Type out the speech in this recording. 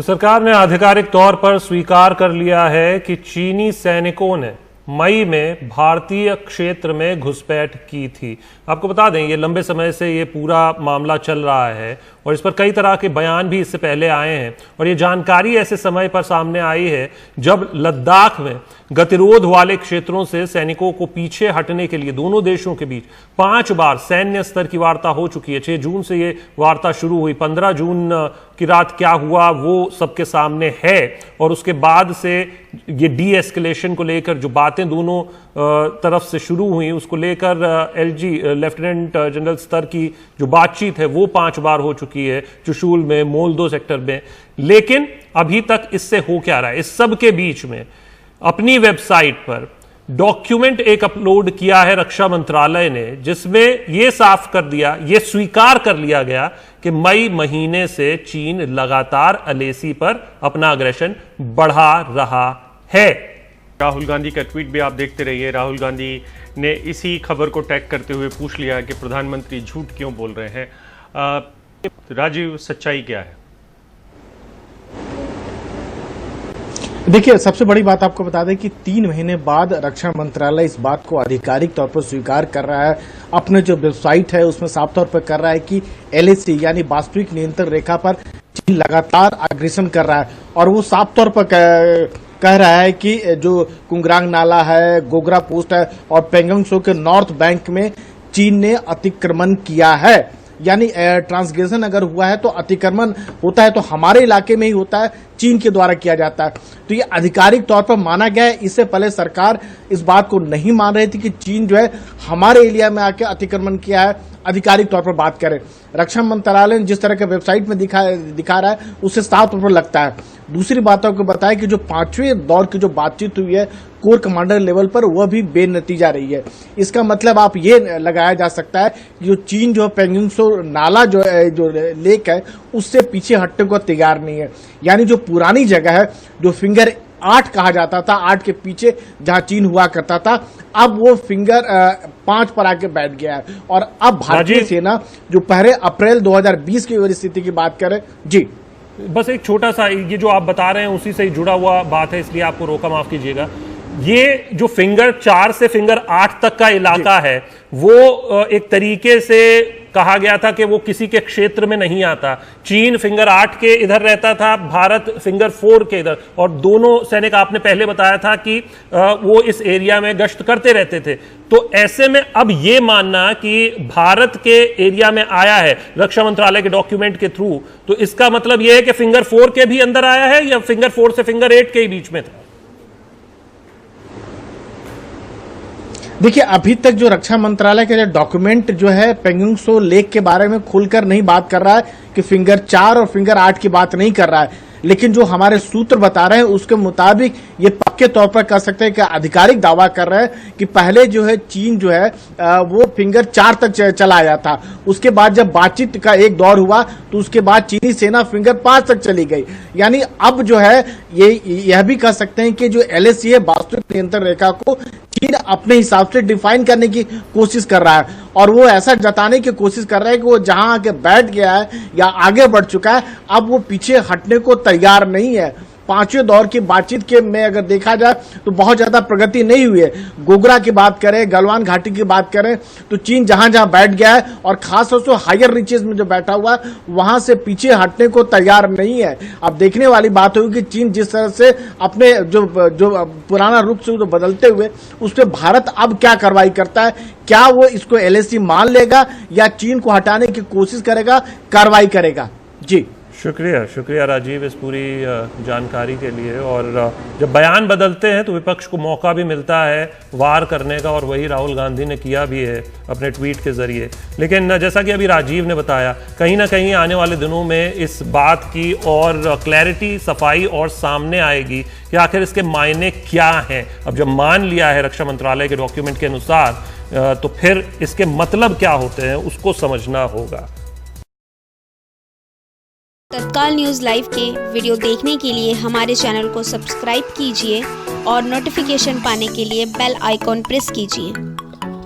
सरकार ने आधिकारिक तौर पर स्वीकार कर लिया है कि चीनी सैनिकों ने मई में भारतीय क्षेत्र में घुसपैठ की थी। आपको बता दें, ये लंबे समय से ये पूरा मामला चल रहा है और इस पर कई तरह के बयान भी इससे पहले आए हैं और ये जानकारी ऐसे समय पर सामने आई है जब लद्दाख में गतिरोध वाले क्षेत्रों से सैनिकों को पीछे हटने के लिए दोनों देशों के बीच 5 बार सैन्य स्तर की वार्ता हो चुकी है। 6 जून से ये वार्ता शुरू हुई, 15 जून की रात क्या हुआ वो सबके सामने है और उसके बाद से ये डी एस्केलेशन को लेकर जो बातें दोनों तरफ से शुरू हुई उसको लेकर एलजी लेफ्टिनेंट जनरल स्तर की जो बातचीत है वो 5 बार हो चुकी है, चुशूल में, मोलदो सेक्टर में। लेकिन अभी तक इससे हो क्या रहा है? इस सब के बीच में अपनी वेबसाइट पर डॉक्यूमेंट एक अपलोड किया है रक्षा मंत्रालय ने, जिसमें यह साफ कर दिया, यह स्वीकार कर लिया गया कि मई महीने से चीन लगातार अलेसी पर अपना अग्रेशन बढ़ा रहा है। राहुल गांधी का ट्वीट भी आप देखते रहिए। राहुल गांधी ने इसी खबर को टैग करते हुए पूछ लिया कि प्रधानमंत्री झूठ क्यों बोल रहे हैं। राजीव, सच्चाई क्या है? देखिए, सबसे बड़ी बात आपको बता दें कि 3 महीने बाद रक्षा मंत्रालय इस बात को आधिकारिक तौर पर स्वीकार कर रहा है। अपने जो वेबसाइट है उसमें साफ तौर पर कर रहा है कि एलएसी यानी वास्तविक नियंत्रण रेखा पर चीन लगातार अग्रेसन कर रहा है और वो साफ तौर पर कह रहा है कि जो कुंगरांग नाला है, गोगरा पोस्ट है और पेंगोंग त्सो के नॉर्थ बैंक में चीन ने अतिक्रमण किया है। यानी ट्रांसग्रेशन अगर हुआ है तो अतिक्रमण होता है तो हमारे इलाके में ही होता है, चीन के द्वारा किया जाता है। तो ये आधिकारिक तौर पर माना गया है। इससे पहले सरकार इस बात को नहीं मान रही थी कि चीन जो है हमारे एरिया में आके अतिक्रमण किया है। आधिकारिक तौर पर बात करें, रक्षा मंत्रालय ने जिस तरह के वेबसाइट में दिखा रहा है उससे साफ तौर पर लगता है। दूसरी बातों को बताया कि जो 5वें दौर की जो बातचीत हुई है कोर कमांडर लेवल पर, वह भी बेनतीजा रही है। इसका मतलब आप ये लगाया जा सकता है कि जो चीन जो पेंगोंग त्सो नाला जो लेक है उससे पीछे हटने को तैयार नहीं है। यानी जो पुरानी जगह है जो फिंगर 8 कहा जाता था, 8 के पीछे जहां चीन हुआ करता था, अब वो फिंगर 5 पर आके बैठ गया है। और अब भारतीय सेना जो पहले अप्रैल 2020 की स्थिति की बात करें, जी बस एक छोटा सा, ये जो आप बता रहे हैं उसी से जुड़ा हुआ बात है, इसलिए आपको रोका, माफ कीजिएगा। ये जो फिंगर 4 से फिंगर 8 तक का इलाका है वो एक तरीके से कहा गया था कि वो किसी के क्षेत्र में नहीं आता। चीन फिंगर 8 के इधर रहता था, भारत फिंगर 4 के इधर, और दोनों सैनिक आपने पहले बताया था कि वो इस एरिया में गश्त करते रहते थे। तो ऐसे में अब ये मानना कि भारत के एरिया में आया है रक्षा मंत्रालय के डॉक्यूमेंट के थ्रू, तो इसका मतलब यह है कि फिंगर 4 के भी अंदर आया है या फिंगर 4 से फिंगर 8 के ही बीच में था? देखिए, अभी तक जो रक्षा मंत्रालय का जो डॉक्यूमेंट जो है पेंगोंग त्सो लेक के बारे में खुलकर नहीं बात कर रहा है कि फिंगर 4 और फिंगर 8 की बात नहीं कर रहा है। लेकिन जो हमारे सूत्र बता रहे हैं उसके मुताबिक ये पक्के तौर पर कह सकते हैं कि आधिकारिक दावा कर रहे हैं कि पहले जो है चीन जो है वो फिंगर 4 तक चला आया था। उसके बाद जब बातचीत का एक दौर हुआ तो उसके बाद चीनी सेना फिंगर 5 तक चली गई। यानी अब जो है यह भी कह सकते हैं कि जो एलएसी है वास्तविक नियंत्रण रेखा को चीन अपने हिसाब से डिफाइन करने की कोशिश कर रहा है और वो ऐसा जताने की कोशिश कर रहा है कि वो जहां आके बैठ गया है या आगे बढ़ चुका है, अब वो पीछे हटने को तैयार नहीं है। 5वें दौर की बातचीत के में अगर देखा जाए तो बहुत ज्यादा प्रगति नहीं हुई है। गोगरा की बात करें, गलवान घाटी की बात करें तो चीन जहां जहां बैठ गया है और खासतौर से हायर रीचेस में जो बैठा हुआ है वहां से पीछे हटने को तैयार नहीं है। अब देखने वाली बात होगी कि चीन जिस तरह से अपने जो पुराना रुख से जो बदलते हुए उस पर भारत अब क्या कार्रवाई करता है, क्या वो इसको एलएसी मान लेगा या चीन को हटाने की कोशिश करेगा, कार्रवाई करेगा। जी शुक्रिया राजीव इस पूरी जानकारी के लिए। और जब बयान बदलते हैं तो विपक्ष को मौका भी मिलता है वार करने का, और वही राहुल गांधी ने किया भी है अपने ट्वीट के जरिए। लेकिन जैसा कि अभी राजीव ने बताया, कहीं ना कहीं आने वाले दिनों में इस बात की और क्लैरिटी, सफाई और सामने आएगी कि आखिर इसके मायने क्या हैं। अब जब मान लिया है रक्षा मंत्रालय के डॉक्यूमेंट के अनुसार तो फिर इसके मतलब क्या होते हैं उसको समझना होगा। तत्काल न्यूज़ लाइव के वीडियो देखने के लिए हमारे चैनल को सब्सक्राइब कीजिए और नोटिफिकेशन पाने के लिए बेल आइकॉन प्रेस कीजिए।